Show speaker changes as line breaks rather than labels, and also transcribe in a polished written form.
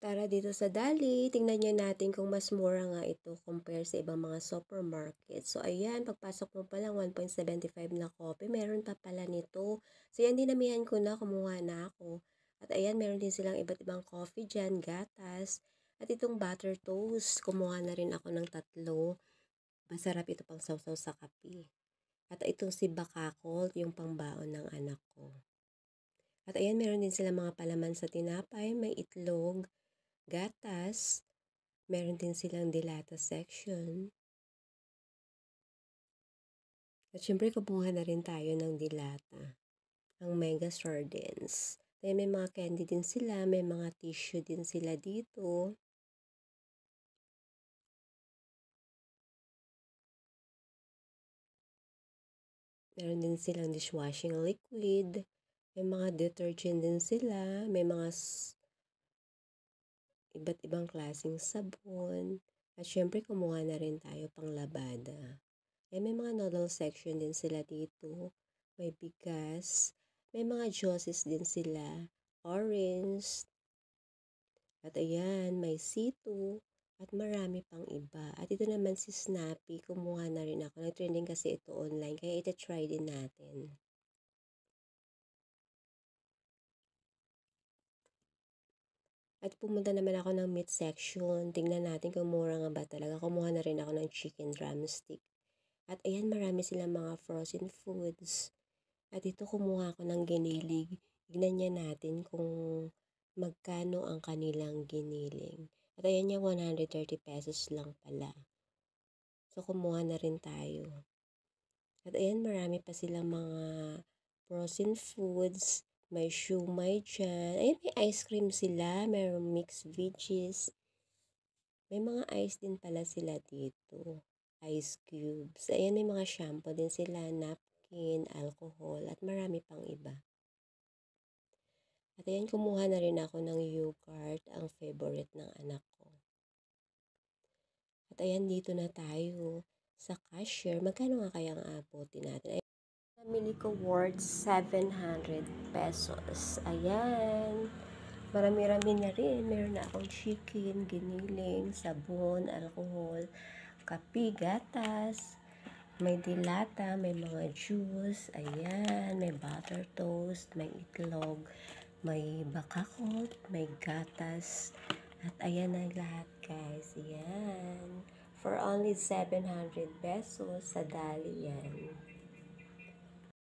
Tara dito sa Dali, tingnan niyo natin kung mas mura nga ito compare sa ibang mga supermarket. So ayan, pagpasok mo pa lang 1.75 na coffee, meron pa pala nito. So yan, dinamihan ko na, kumuha na ako. At ayan, meron din silang iba't ibang coffee dyan, gatas. At itong butter toast, kumuha na rin ako ng 3. Masarap ito pang sausaw sa kape. At itong si Bakakol, yung pangbaon ng anak ko. At ayan, meron din sila mga palaman sa tinapay, may itlog, gatas, meron din silang dilata section. At syempre, kumuha na rin tayo ng dilata, ang mega sardines. Kaya may mga candy din sila, may mga tissue din sila dito. Meron din silang dishwashing liquid, may mga detergent din sila, may mga iba't ibang klaseng sabon. At syempre, kumuha na rin tayo pang labada. May mga noodle section din sila dito. May bigas. May mga juices din sila. Orange. At ayan, may C2. At marami pang iba. At ito naman si Snappy. Kumuha na rin ako. Nag-trending kasi ito online. Kaya ito try din natin. At pumunta naman ako ng meat section. Tingnan natin kung mura nga ba talaga. Kumuha na rin ako ng chicken drumstick. At ayan, marami silang mga frozen foods. At ito kumuha ako ng giniling. Tignan niya natin kung magkano ang kanilang giniling. At ayan niya, 130 pesos lang pala. So, kumuha na rin tayo. At ayan, marami pa silang mga frozen foods. May shumai dyan. Ayan, may ice cream sila. Mayroong mixed veggies. May mga ice din pala sila dito. Ice cubes. Ayan, may mga shampoo din sila. Napkin, alcohol, at marami pang iba. At ayan, kumuha na rin ako ng yogurt, ang favorite ng anak ko. At ayan, dito na tayo sa cashier. Magkano nga kaya ang abutin natin? Namili ko worth 700 pesos. Ayan. Marami-rami na rin. Meron na akong chicken, giniling, sabon, alcohol, kape, gatas, may dilata, may mga juice, ayan, may butter toast, may itlog, may bakakot, may gatas, at ayan na lahat guys, ayan. For only 700 pesos sa Dali yan.